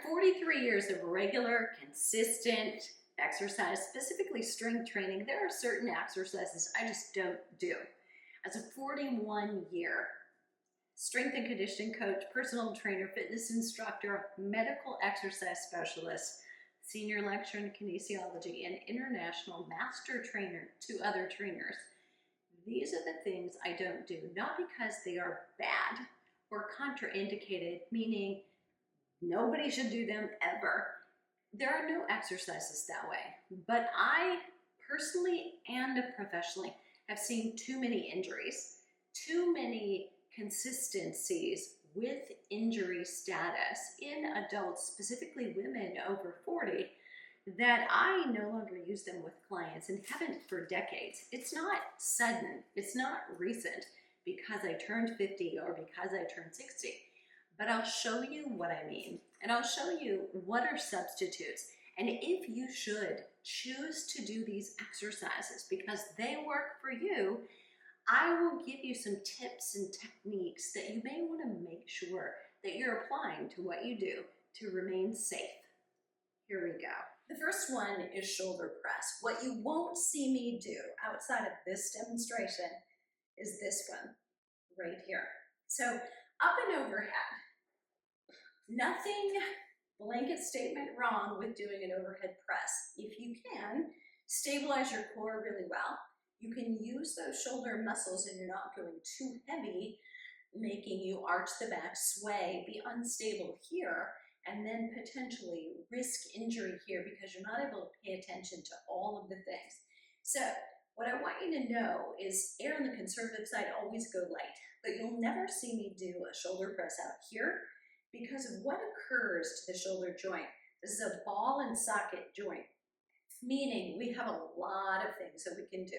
43 years of regular, consistent exercise, specifically strength training, there are certain exercises I just don't do. As a 41-year strength and conditioning coach, personal trainer, fitness instructor, medical exercise specialist, senior lecturer in kinesiology, and international master trainer to other trainers, these are the things I don't do, not because they are bad or contraindicated, meaning nobody should do them ever. There are no exercises that way, but I personally and professionally have seen too many injuries, too many consistencies with injury status in adults, specifically women over 40, that I no longer use them with clients and haven't for decades. It's not sudden, it's not recent because I turned 50 or because I turned 60, but I'll show you what I mean, and I'll show you what are substitutes. And if you should choose to do these exercises because they work for you, I will give you some tips and techniques that you may want to make sure that you're applying to what you do to remain safe. Here we go. The first one is shoulder press. What you won't see me do outside of this demonstration is this one right here. So up and overhead. Nothing blanket statement wrong with doing an overhead press. If you can, stabilize your core really well. You can use those shoulder muscles and you're not going too heavy, making you arch the back, sway, be unstable here, and then potentially risk injury here because you're not able to pay attention to all of the things. So what I want you to know is err on the conservative side, always go light, but you'll never see me do a shoulder press out here because of what occurs to the shoulder joint. This is a ball and socket joint, meaning we have a lot of things that we can do.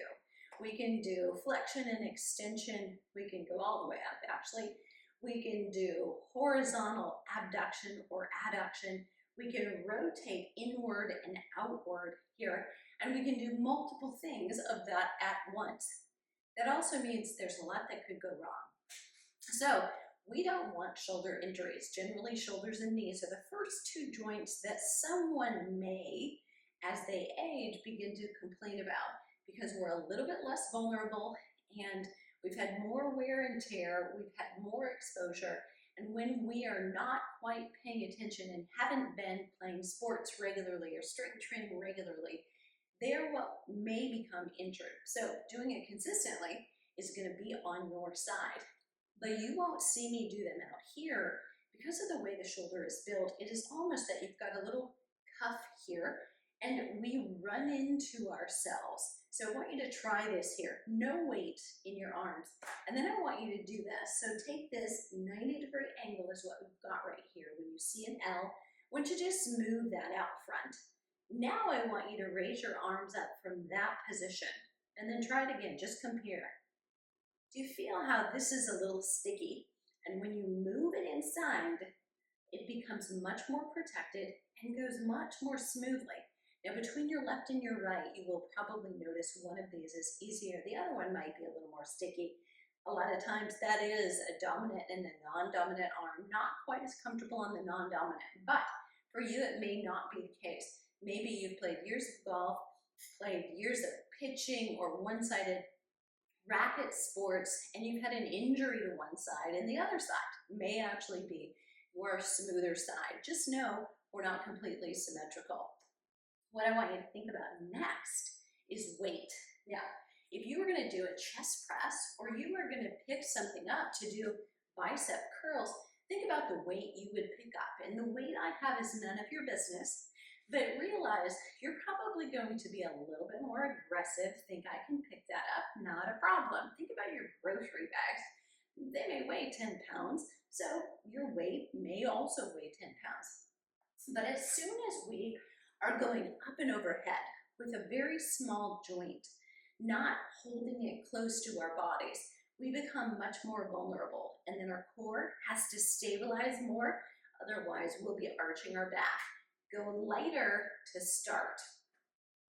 We can do flexion and extension. We can go all the way up, actually. We can do horizontal abduction or adduction. We can rotate inward and outward here, and we can do multiple things of that at once. That also means there's a lot that could go wrong. So we don't want shoulder injuries. Generally, shoulders and knees are the first two joints that someone may, as they age, begin to complain about because we're a little bit less vulnerable and we've had more wear and tear, we've had more exposure, and when we are not quite paying attention and haven't been playing sports regularly or strength training regularly, they're what may become injured. So doing it consistently is going to be on your side. But you won't see me do them out here because of the way the shoulder is built. It is almost that you've got a little cuff here and we run into ourselves. So I want you to try this here. No weight in your arms. And then I want you to do this. So take this 90-degree angle is what we've got right here. When you see an L, I want you to just move that out front. Now I want you to raise your arms up from that position. And then try it again. Just compare. Do you feel how this is a little sticky? And when you move it inside, it becomes much more protected and goes much more smoothly. Now between your left and your right, you will probably notice one of these is easier. The other one might be a little more sticky. A lot of times that is a dominant and a non-dominant arm, not quite as comfortable on the non-dominant, but for you it may not be the case. Maybe you've played years of golf, played years of pitching or one-sided racket sports, and you've had an injury to one side, and the other side may actually be your smoother side. Just know we're not completely symmetrical. What I want you to think about next is weight. Now, if you were going to do a chest press or you were going to pick something up to do bicep curls, think about the weight you would pick up. And the weight I have is none of your business, but realize you're probably going to be a little bit more aggressive. Think I can pick that up, not a problem. Think about your grocery bags. They may weigh 10 pounds, so your weight may also weigh 10 pounds. But as soon as we are going up and overhead with a very small joint, not holding it close to our bodies, we become much more vulnerable, and then our core has to stabilize more, otherwise we'll be arching our back. Go lighter to start.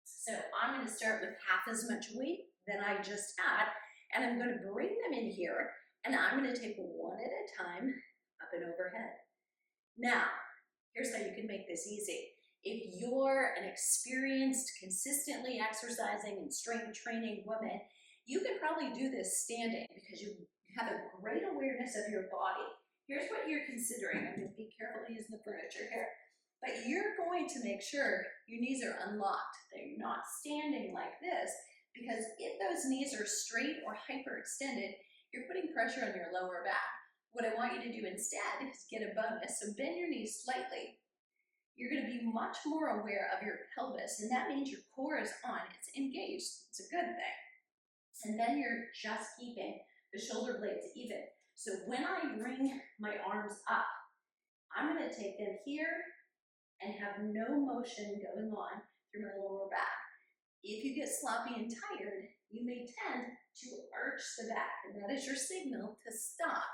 So I'm going to start with half as much weight than I just had, and I'm going to bring them in here, and I'm going to take one at a time up and overhead. Now, Here's how you can make this easy. If you're an experienced, consistently exercising and strength training woman, you can probably do this standing because you have a great awareness of your body. Here's what you're considering. I'm going to be careful using the furniture here. But you're going to make sure your knees are unlocked. They're not standing like this, because if those knees are straight or hyperextended, you're putting pressure on your lower back. What I want you to do instead is get a bonus. So bend your knees slightly. You're going to be much more aware of your pelvis, and that means your core is on. It's engaged. It's a good thing. And then you're just keeping the shoulder blades even. So when I bring my arms up, I'm going to take them here and have no motion going on through my lower back. If you get sloppy and tired, you may tend to arch the back, and that is your signal to stop.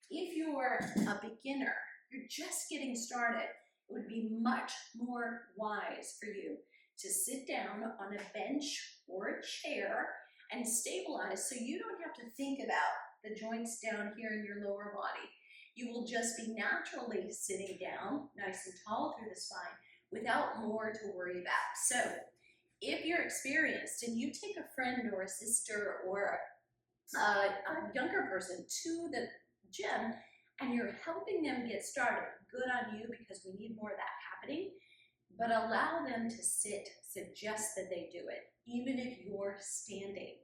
If you're a beginner, you're just getting started, it would be much more wise for you to sit down on a bench or a chair and stabilize so you don't have to think about the joints down here in your lower body. You will just be naturally sitting down, nice and tall through the spine, without more to worry about. So if you're experienced and you take a friend or a sister or a younger person to the gym and you're helping them get started, good on you, because we need more of that happening, but allow them to sit, suggest that they do it, even if you're standing,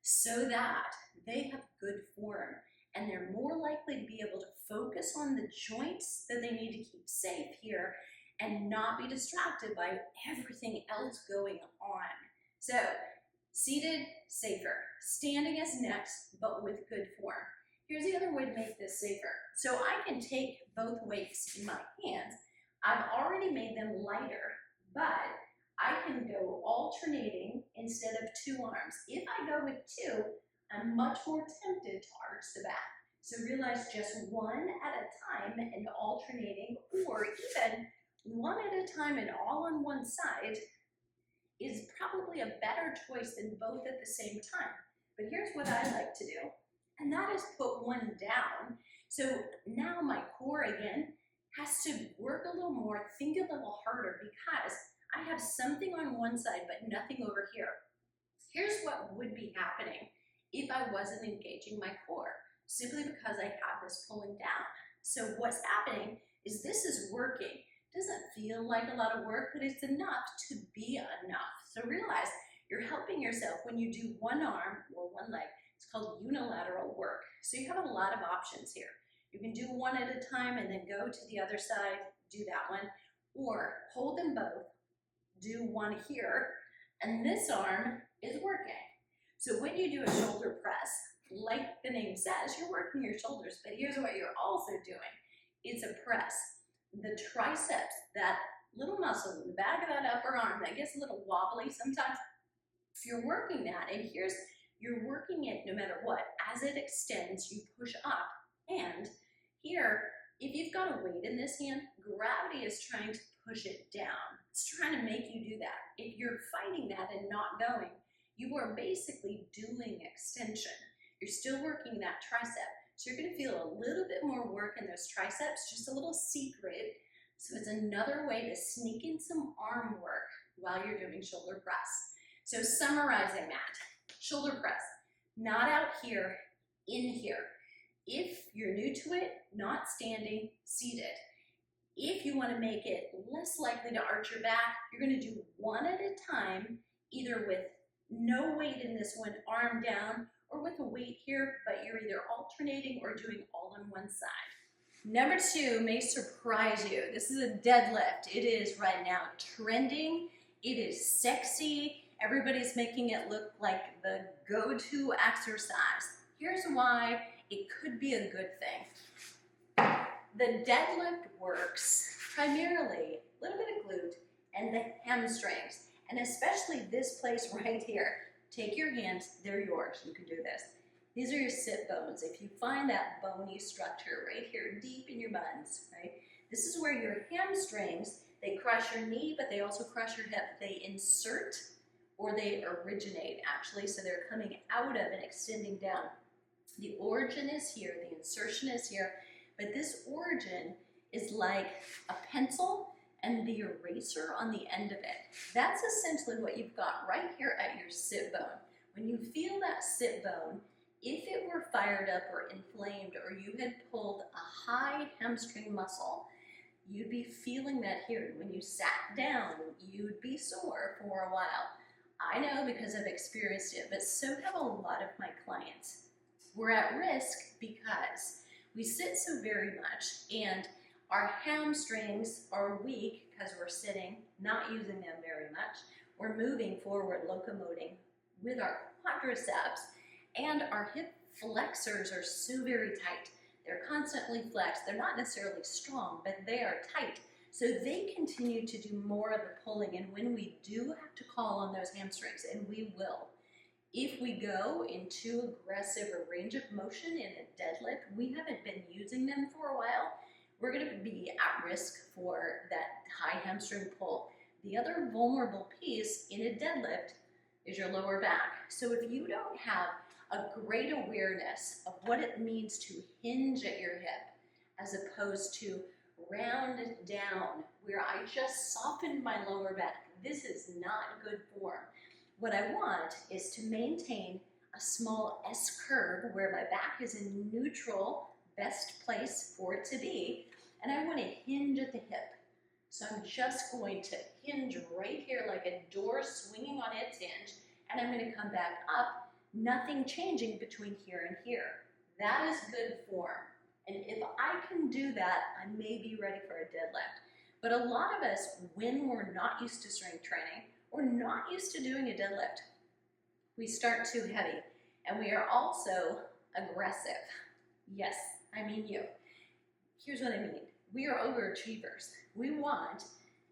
so that they have good form and they're more likely to be able to focus on the joints that they need to keep safe here and not be distracted by everything else going on. So, seated, safer. Standing is next, but with good form. Here's the other way to make this safer. So I can take both weights in my hands. I've already made them lighter, but I can go alternating instead of two arms. If I go with two, I'm much more tempted to arch the back. So realize just one at a time and alternating, or even one at a time and all on one side is probably a better choice than both at the same time. But here's what I like to do, and that is put one down. So now my core again has to work a little more, think a little harder, because I have something on one side but nothing over here. Here's what would be happening if I wasn't engaging my core, simply because I have this pulling down. So what's happening is this is working. Doesn't feel like a lot of work, but it's enough to be enough. So realize you're helping yourself when you do one arm or one leg. It's called unilateral work. So you have a lot of options here. You can do one at a time and then go to the other side, do that one, or hold them both, do one here, and this arm is working. So when you do a shoulder press, like the name says, you're working your shoulders, but here's what you're also doing. It's a press. The triceps, that little muscle in the back of that upper arm that gets a little wobbly sometimes, if you're working that, and you're working it no matter what, as it extends, you push up, and here, if you've got a weight in this hand, gravity is trying to push it down. It's trying to make you do that. If you're fighting that and not going, you are basically doing extension. You're still working that tricep. So you're going to feel a little bit more work in those triceps, just a little secret. So it's another way to sneak in some arm work while you're doing shoulder press. So summarizing that, shoulder press, not out here, in here. If you're new to it, not standing, seated. If you want to make it less likely to arch your back, you're going to do one at a time, either with no weight in this one, arm down, or with a weight here, but you're either alternating or doing all on one side. Number 2 may surprise you. This is a deadlift. It is right now trending. It is sexy. Everybody's making it look like the go-to exercise. Here's why it could be a good thing. The deadlift works primarily a little bit of glute and the hamstrings, and especially this place right here. Take your hands, they're yours, you can do this. These are your sit bones. If you find that bony structure right here, deep in your buns, right? This is where your hamstrings, they crush your knee, but they also crush your hip. They insert or they originate, actually, so they're coming out of and extending down. The origin is here, the insertion is here, but this origin is like a pencil and the eraser on the end of it. That's essentially what you've got right here at your sit bone. When you feel that sit bone, if it were fired up or inflamed, or you had pulled a high hamstring muscle, you'd be feeling that here. When you sat down, you'd be sore for a while. I know because I've experienced it, but so have a lot of my clients. We're at risk because we sit so very much and our hamstrings are weak because we're sitting, not using them very much. We're moving forward, locomoting with our quadriceps, and our hip flexors are so very tight. They're constantly flexed. They're not necessarily strong, but they are tight. So they continue to do more of the pulling, and when we do have to call on those hamstrings, and we will, if we go in too aggressive a range of motion in a deadlift, we haven't been using them for a while, we're going to be at risk for that high hamstring pull. The other vulnerable piece in a deadlift is your lower back. So if you don't have a great awareness of what it means to hinge at your hip as opposed to round it down, where I just softened my lower back, this is not good form. What I want is to maintain a small S curve where my back is in neutral, best place for it to be, and I want to hinge at the hip. So I'm just going to hinge right here like a door swinging on its hinge, and I'm going to come back up, nothing changing between here and here. That is good form. And if I can do that, I may be ready for a deadlift. But a lot of us, when we're not used to strength training, or not used to doing a deadlift, we start too heavy, and we are also aggressive. Yes, I mean you. Here's what I mean. We are overachievers. We want,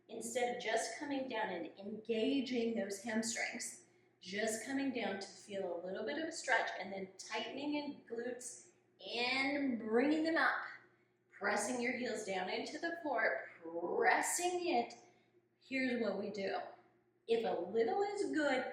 instead of just coming down and engaging those hamstrings, just coming down to feel a little bit of a stretch and then tightening in glutes and bringing them up, pressing your heels down into the floor, pressing it. Here's what we do. If a little is good,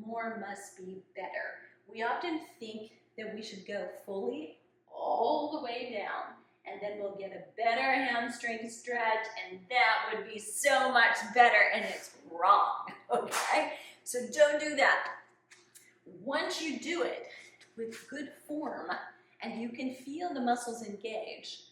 more must be better. We often think that we should go fully all the way down, and then we'll get a better hamstring stretch, and that would be so much better, and it's wrong, okay? So don't do that. Once you do it with good form, and you can feel the muscles engage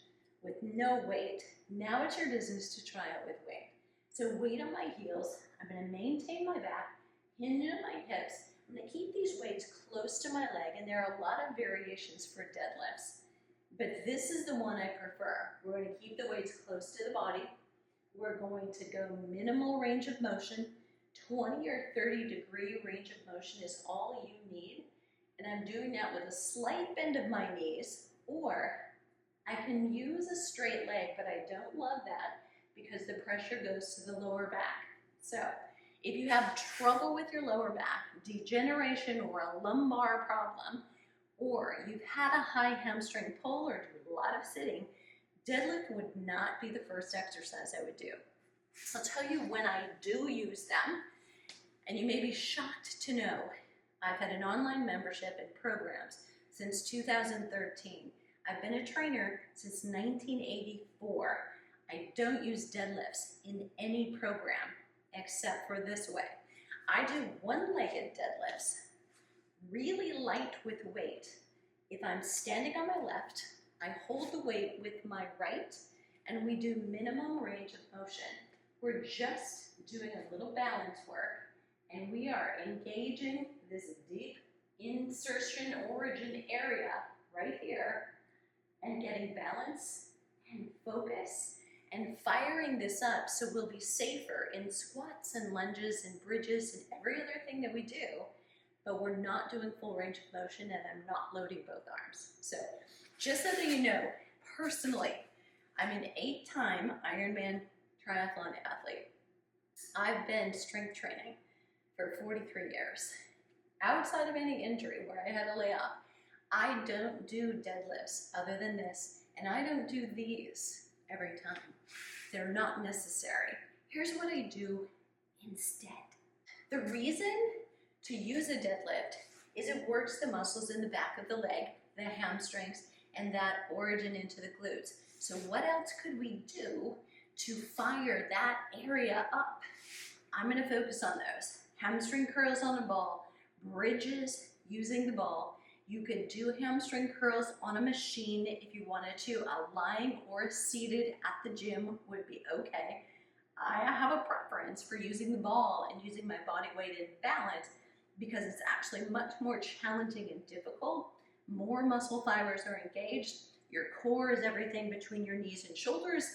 with no weight, now it's your business to try it with weight. So weight on my heels, I'm going to maintain my back, hinge on my hips. I'm going to keep these weights close to my leg, and there are a lot of variations for deadlifts, but this is the one I prefer. We're going to keep the weights close to the body. We're going to go minimal range of motion. 20 or 30 degree range of motion is all you need, and I'm doing that with a slight bend of my knees, or I can use a straight leg, but I don't love that because the pressure goes to the lower back. So if you have trouble with your lower back, degeneration or a lumbar problem, or you've had a high hamstring pull or do a lot of sitting, deadlift would not be the first exercise I would do. I'll tell you when I do use them, and you may be shocked to know I've had an online membership and programs since 2013. I've been a trainer since 1984. I don't use deadlifts in any program except for this way. I do one-legged deadlifts, really light with weight. If I'm standing on my left, I hold the weight with my right, and we do minimum range of motion. We're just doing a little balance work, and we are engaging this deep insertion origin area right here and getting balance and focus and firing this up so we'll be safer in squats and lunges and bridges and every other thing that we do, but we're not doing full range of motion, and I'm not loading both arms. So just so that you know, personally, I'm an 8-time Ironman triathlon athlete. I've been strength training for 43 years. Outside of any injury where I had a layoff, I don't do deadlifts other than this, and I don't do these every time. They're not necessary. Here's what I do instead. The reason to use a deadlift is it works the muscles in the back of the leg, the hamstrings, and that origin into the glutes. So what else could we do to fire that area up? I'm going to focus on those. Hamstring curls on a ball, bridges using the ball. You could do hamstring curls on a machine if you wanted to. Lying or seated at the gym would be okay. I have a preference for using the ball and using my body weight in balance because it's actually much more challenging and difficult. More muscle fibers are engaged. Your core is everything between your knees and shoulders,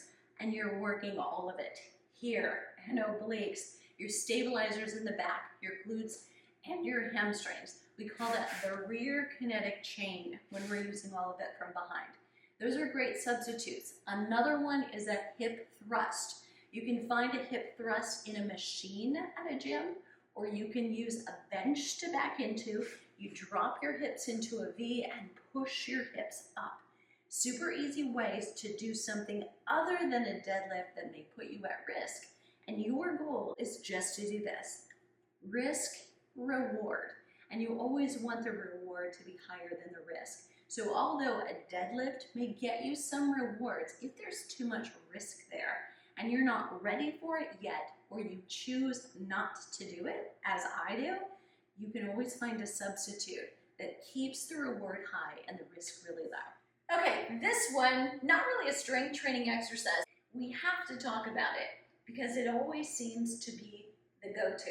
and you're working all of it here and obliques, your stabilizers in the back, your glutes, and your hamstrings. We call that the rear kinetic chain when we're using all of it from behind. Those are great substitutes. Another one is a hip thrust. You can find a hip thrust in a machine at a gym, or you can use a bench to back into. You drop your hips into a V and push your hips up. Super easy ways to do something other than a deadlift that may put you at risk. And your goal is just to do this. Risk, reward. And you always want the reward to be higher than the risk. So although a deadlift may get you some rewards, if there's too much risk there and you're not ready for it yet, or you choose not to do it, as I do, you can always find a substitute that keeps the reward high and the risk really low. Okay, this one, not really a strength training exercise. We have to talk about it because it always seems to be the go-to.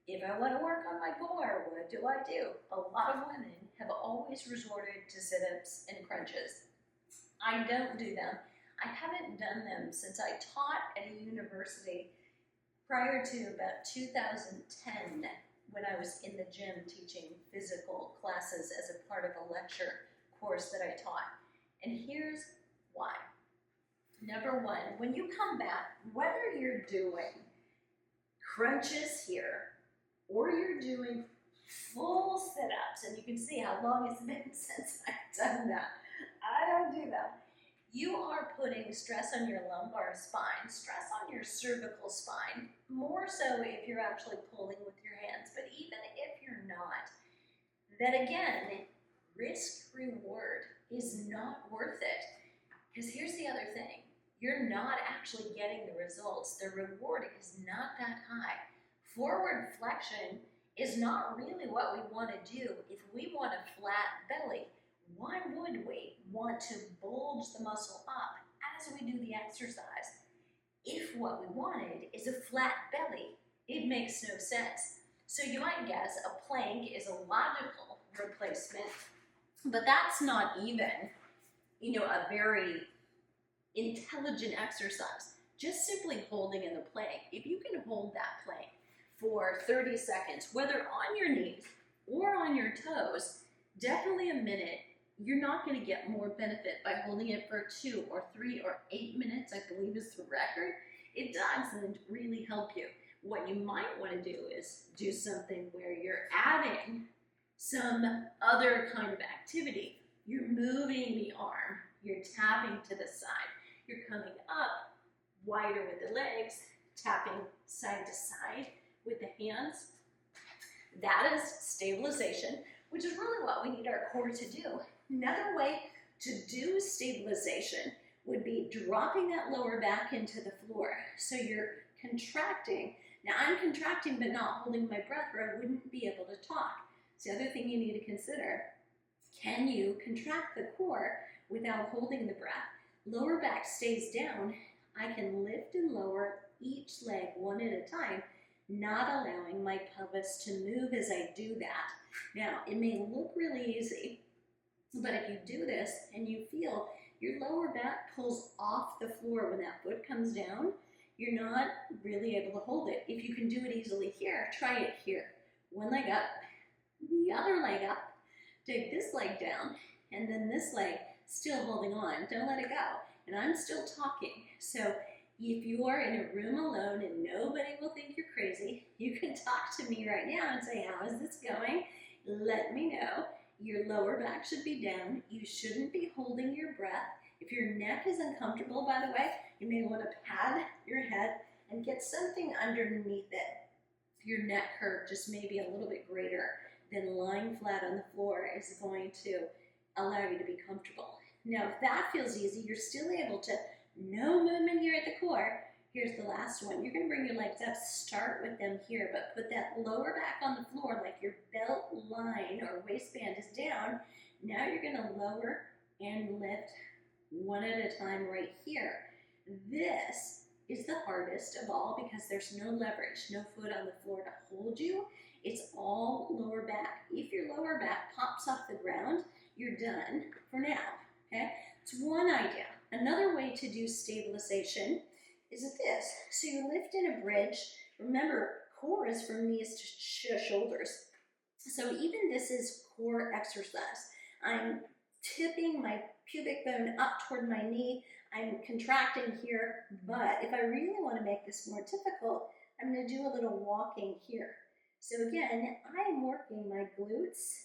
If I want to work on my core, what do? A lot of women have always resorted to sit-ups and crunches. I don't do them. I haven't done them since I taught at a university prior to about 2010 when I was in the gym teaching physical classes as a part of a lecture course that I taught. And here's why. Number one, when you come back, whether you're doing crunches here or you're doing full sit-ups, and you can see how long it's been since I've done that. I don't do that. You are putting stress on your lumbar spine, stress on your cervical spine, more so if you're actually pulling with your hands, but even if you're not, then again, risk-reward is not worth it. Because here's the other thing. You're not actually getting the results. The reward is not that high. Forward flexion is not really what we want to do. If we want a flat belly, why would we want to bulge the muscle up as we do the exercise? If what we wanted is a flat belly, it makes no sense. So you might guess a plank is a logical replacement, but that's not even, a very intelligent exercise. Just simply holding in the plank. If you can hold that plank for 30 seconds, whether on your knees or on your toes, definitely a minute, you're not going to get more benefit by holding it for 2 or 3 or 8 minutes, I believe is the record. It doesn't really help you. What you might want to do is do something where you're adding some other kind of activity. You're moving the arm, you're tapping to the side, you're coming up wider with the legs, tapping side to side with the hands. That is stabilization, which is really what we need our core to do. Another way to do stabilization would be dropping that lower back into the floor. So you're contracting. Now I'm contracting but not holding my breath or I wouldn't be able to talk. It's the other thing you need to consider. Can you contract the core without holding the breath? Lower back stays down. I can lift and lower each leg one at a time, not allowing my pelvis to move as I do that. Now, it may look really easy, but if you do this and you feel your lower back pulls off the floor when that foot comes down, you're not really able to hold it. If you can do it easily here, try it here. One leg up, the other leg up, take this leg down, and then this leg still holding on. Don't let it go. And I'm still talking. So if you are in a room alone and nobody will think you're crazy, you can talk to me right now and say, how is this going? Let me know. Your lower back should be down. You shouldn't be holding your breath. If your neck is uncomfortable, by the way, you may want to pad your head and get something underneath it. Your neck curve just may be a little bit greater than lying flat on the floor is going to allow you to be comfortable. Now, if that feels easy, you're still able to, no movement here at the core. Here's the last one. You're going to bring your legs up, start with them here, but put that lower back on the floor like your belt line or waistband is down. Now you're going to lower and lift one at a time right here. This is the hardest of all because there's no leverage, no foot on the floor to hold you. It's all lower back. If your lower back pops off the ground, you're done for now, okay? It's one idea. Another way to do stabilization is this. So you lift in a bridge. Remember, core is from knees to shoulders. So even this is core exercise. I'm tipping my pubic bone up toward my knee. I'm contracting here, but if I really want to make this more difficult, I'm going to do a little walking here. So again, I'm working my glutes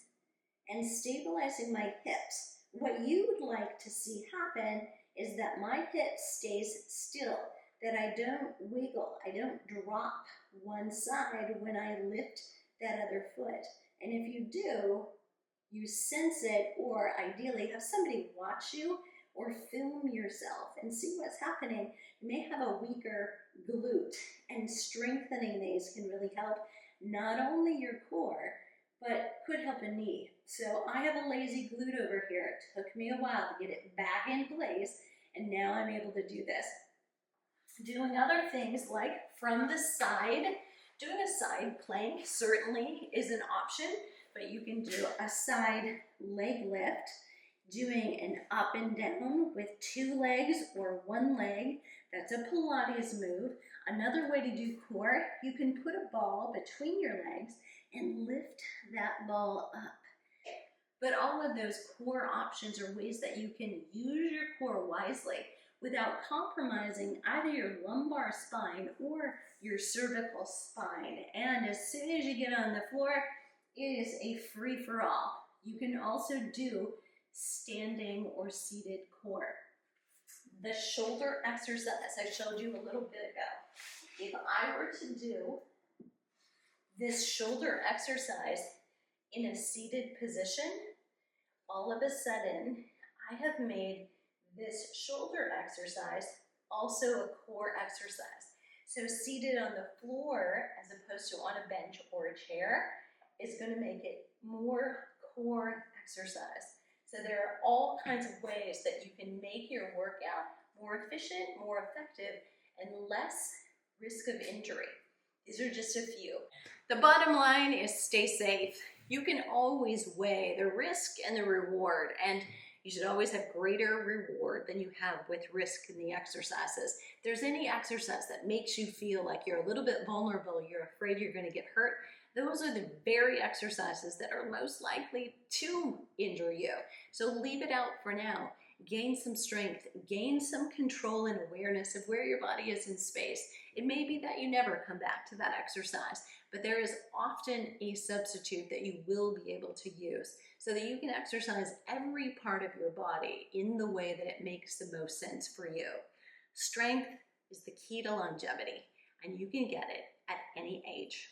and stabilizing my hips. What you would like to see happen is that my hip stays still, that I don't wiggle, I don't drop one side when I lift that other foot. And if you do, you sense it, or ideally have somebody watch you or film yourself and see what's happening. You may have a weaker glute, and strengthening these can really help not only your core, but could help a knee. So I have a lazy glute over here. It took me a while to get it back in place, and now I'm able to do this. Doing other things like from the side, doing a side plank certainly is an option, but you can do a side leg lift, doing an up and down with two legs or one leg. That's a Pilates move. Another way to do core, you can put a ball between your legs and lift that ball up. But all of those core options are ways that you can use your core wisely without compromising either your lumbar spine or your cervical spine. And as soon as you get on the floor, it is a free-for-all. You can also do standing or seated core. The shoulder exercise I showed you a little bit ago. If I were to do this shoulder exercise in a seated position, all of a sudden, I have made this shoulder exercise also a core exercise. So seated on the floor as opposed to on a bench or a chair is going to make it more core exercise. So there are all kinds of ways that you can make your workout more efficient, more effective, and less risk of injury. These are just a few. The bottom line is stay safe. You can always weigh the risk and the reward, and you should always have greater reward than you have with risk in the exercises. If there's any exercise that makes you feel like you're a little bit vulnerable, you're afraid you're going to get hurt, those are the very exercises that are most likely to injure you. So leave it out for now. Gain some strength, gain some control and awareness of where your body is in space. It may be that you never come back to that exercise, but there is often a substitute that you will be able to use so that you can exercise every part of your body in the way that it makes the most sense for you. Strength is the key to longevity, and you can get it at any age.